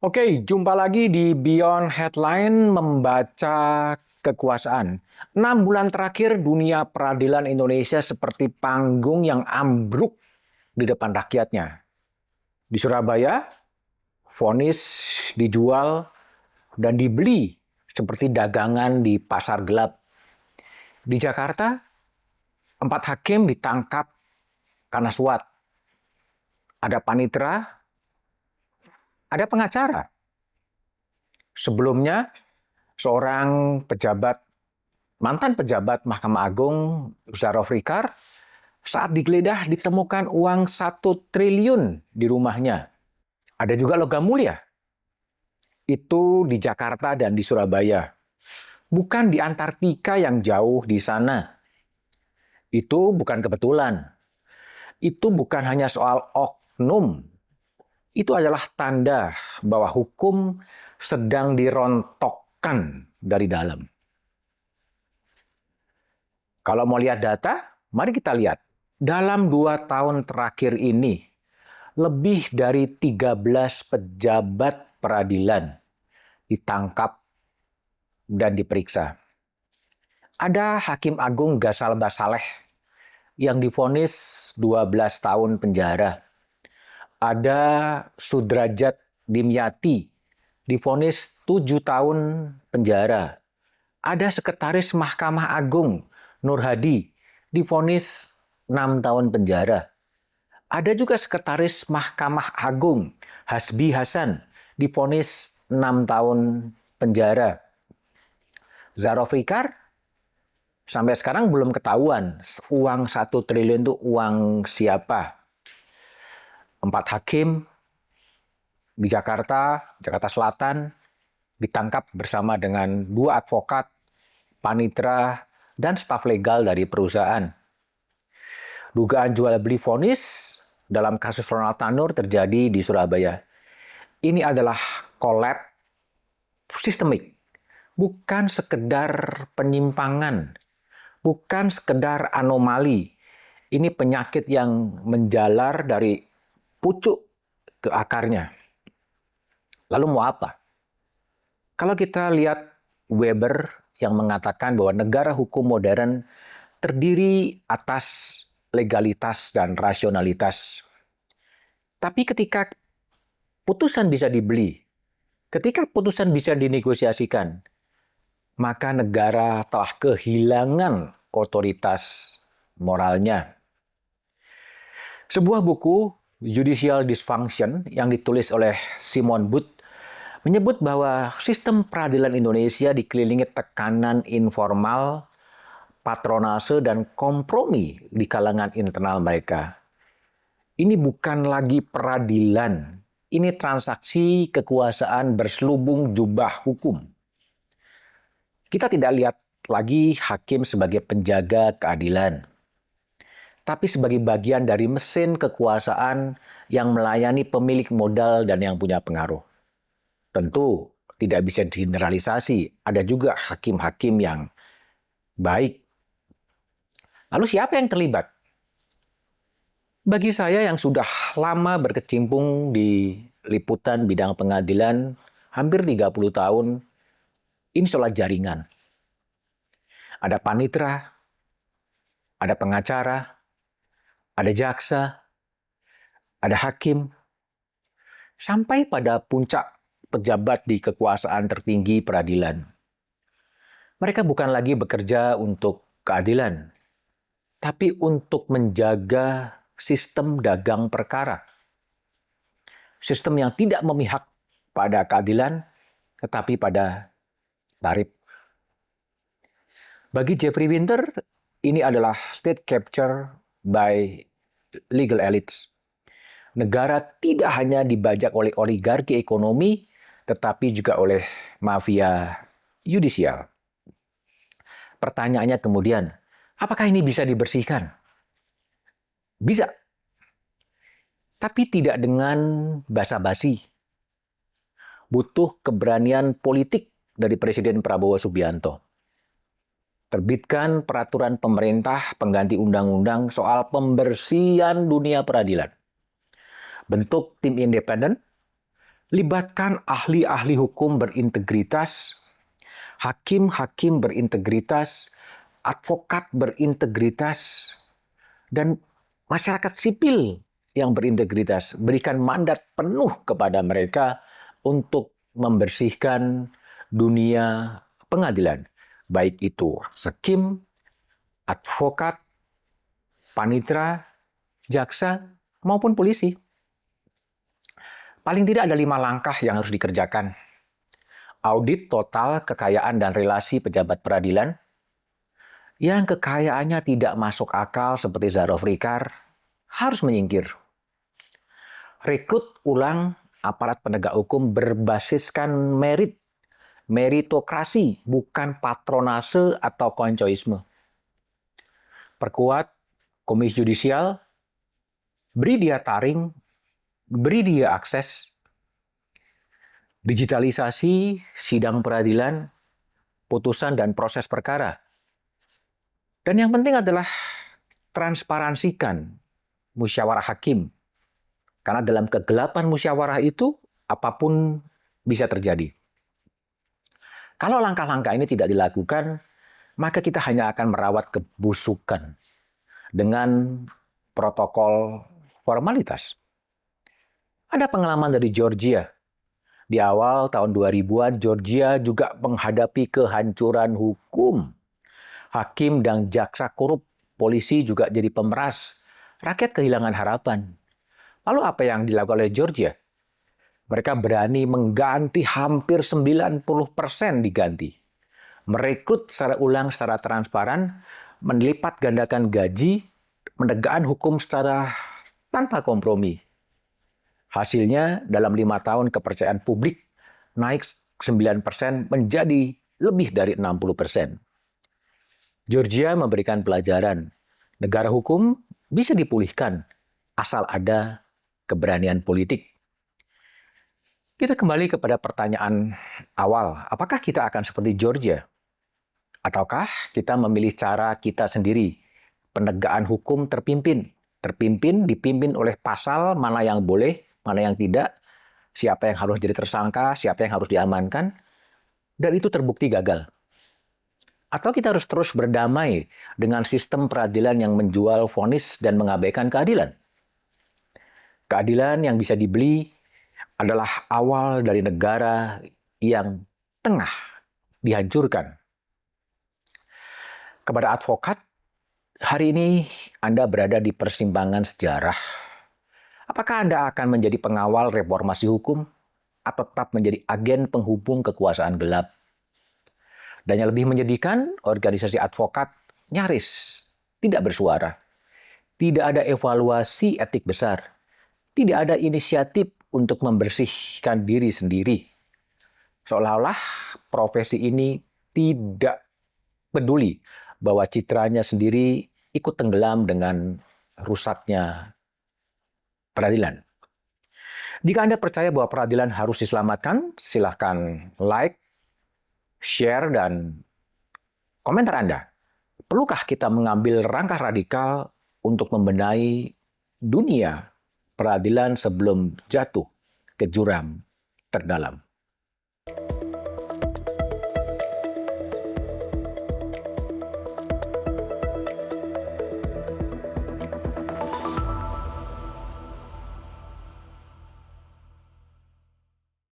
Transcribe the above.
Oke, jumpa lagi di Beyond Headline membaca kekuasaan. 6 bulan terakhir dunia peradilan Indonesia seperti panggung yang ambruk di depan rakyatnya. Di Surabaya, vonis dijual dan dibeli seperti dagangan di pasar gelap. Di Jakarta, 4 hakim ditangkap karena suap. Ada panitera, ada pengacara. Sebelumnya, seorang mantan pejabat Mahkamah Agung, Zaraf Rikar, saat digeledah ditemukan uang 1 triliun di rumahnya. Ada juga logam mulia. Itu di Jakarta dan di Surabaya. Bukan di Antartika yang jauh di sana. Itu bukan kebetulan. Itu bukan hanya soal oknum. Itu adalah tanda bahwa hukum sedang dirontokkan dari dalam. Kalau mau lihat data, mari kita lihat. Dalam 2 tahun terakhir ini, lebih dari 13 pejabat peradilan ditangkap dan diperiksa. Ada Hakim Agung Ghazal Basaleh yang divonis 12 tahun penjara. Ada Sudrajat Dimyati divonis 7 tahun penjara. Ada Sekretaris Mahkamah Agung Nur Hadi divonis 6 tahun penjara. Ada juga Sekretaris Mahkamah Agung Hasbi Hasan divonis 6 tahun penjara. Zaraf Rikar sampai sekarang belum ketahuan uang 1 triliun itu uang siapa. 4 hakim di Jakarta Selatan ditangkap bersama dengan 2 advokat, panitera, dan staf legal dari perusahaan. Dugaan jual beli vonis dalam kasus Ronald Tanur terjadi di Surabaya. Ini adalah collapse sistemik, bukan sekedar penyimpangan, bukan sekedar anomali. Ini penyakit yang menjalar dari pucuk ke akarnya. Lalu mau apa? Kalau kita lihat Weber yang mengatakan bahwa negara hukum modern terdiri atas legalitas dan rasionalitas. Tapi ketika putusan bisa dibeli, ketika putusan bisa dinegosiasikan, maka negara telah kehilangan otoritas moralnya. Sebuah buku, Judicial Dysfunction, yang ditulis oleh Simon Booth, menyebut bahwa sistem peradilan Indonesia dikelilingi tekanan informal, patronase, dan kompromi di kalangan internal mereka. Ini bukan lagi peradilan, ini transaksi kekuasaan berselubung jubah hukum. Kita tidak lihat lagi hakim sebagai penjaga keadilan, tapi sebagai bagian dari mesin kekuasaan yang melayani pemilik modal dan yang punya pengaruh. Tentu tidak bisa digeneralisasi, ada juga hakim-hakim yang baik. Lalu siapa yang terlibat? Bagi saya yang sudah lama berkecimpung di liputan bidang pengadilan, hampir 30 tahun, ini soal jaringan. Ada panitera, ada pengacara, ada jaksa, ada hakim, sampai pada puncak pejabat di kekuasaan tertinggi peradilan. Mereka bukan lagi bekerja untuk keadilan, tapi untuk menjaga sistem dagang perkara. Sistem yang tidak memihak pada keadilan, tetapi pada tarif. Bagi Jeffrey Winter, ini adalah state capture by legal elites. Negara tidak hanya dibajak oleh oligarki ekonomi, tetapi juga oleh mafia yudisial. Pertanyaannya kemudian, apakah ini bisa dibersihkan? Bisa. Tapi tidak dengan basa-basi. Butuh keberanian politik dari Presiden Prabowo Subianto. Terbitkan peraturan pemerintah pengganti undang-undang soal pembersihan dunia peradilan. Bentuk tim independen, Libatkan ahli-ahli hukum berintegritas, hakim-hakim berintegritas, advokat berintegritas, dan masyarakat sipil yang berintegritas. Berikan mandat penuh kepada mereka untuk membersihkan dunia pengadilan. Baik itu hakim, advokat, panitera, jaksa, maupun polisi. Paling tidak ada 5 langkah yang harus dikerjakan. Audit total kekayaan dan relasi pejabat peradilan, yang kekayaannya tidak masuk akal seperti Zarov Rikar harus menyingkir. Rekrut ulang aparat penegak hukum berbasiskan merit, meritokrasi, bukan patronase atau koncoisme. Perkuat Komisi Yudisial, beri dia taring, beri dia akses, digitalisasi sidang peradilan, putusan dan proses perkara. Dan yang penting adalah transparansikan musyawarah hakim. Karena dalam kegelapan musyawarah itu, apapun bisa terjadi. Kalau langkah-langkah ini tidak dilakukan, maka kita hanya akan merawat kebusukan dengan protokol formalitas. Ada pengalaman dari Georgia. Di awal tahun 2000-an, Georgia juga menghadapi kehancuran hukum. Hakim dan jaksa korup, polisi juga jadi pemeras. Rakyat kehilangan harapan. Lalu apa yang dilakukan oleh Georgia? Mereka berani mengganti hampir 90% diganti. Merekrut secara ulang secara transparan, melipat gandakan gaji, menegakkan hukum secara tanpa kompromi. Hasilnya dalam 5 tahun kepercayaan publik naik 9% menjadi lebih dari 60%. Georgia memberikan pelajaran. Negara hukum bisa dipulihkan asal ada keberanian politik. Kita kembali kepada pertanyaan awal. Apakah kita akan seperti Georgia? Ataukah kita memilih cara kita sendiri? Penegakan hukum terpimpin. Dipimpin oleh pasal mana yang boleh, mana yang tidak, siapa yang harus jadi tersangka, siapa yang harus diamankan, dan itu terbukti gagal. Atau kita harus terus berdamai dengan sistem peradilan yang menjual vonis dan mengabaikan keadilan. Keadilan yang bisa dibeli adalah awal dari negara yang tengah dihancurkan. Kepada advokat, hari ini Anda berada di persimpangan sejarah. Apakah Anda akan menjadi pengawal reformasi hukum atau tetap menjadi agen penghubung kekuasaan gelap? Dan yang lebih menyedihkan, organisasi advokat nyaris tidak bersuara. Tidak ada evaluasi etik besar. Tidak ada inisiatif untuk membersihkan diri sendiri. Seolah-olah profesi ini tidak peduli bahwa citranya sendiri ikut tenggelam dengan rusaknya peradilan. Jika Anda percaya bahwa peradilan harus diselamatkan, silahkan like, share, dan komentar Anda. Perlukah kita mengambil langkah radikal untuk membenahi dunia peradilan sebelum jatuh ke jurang terdalam?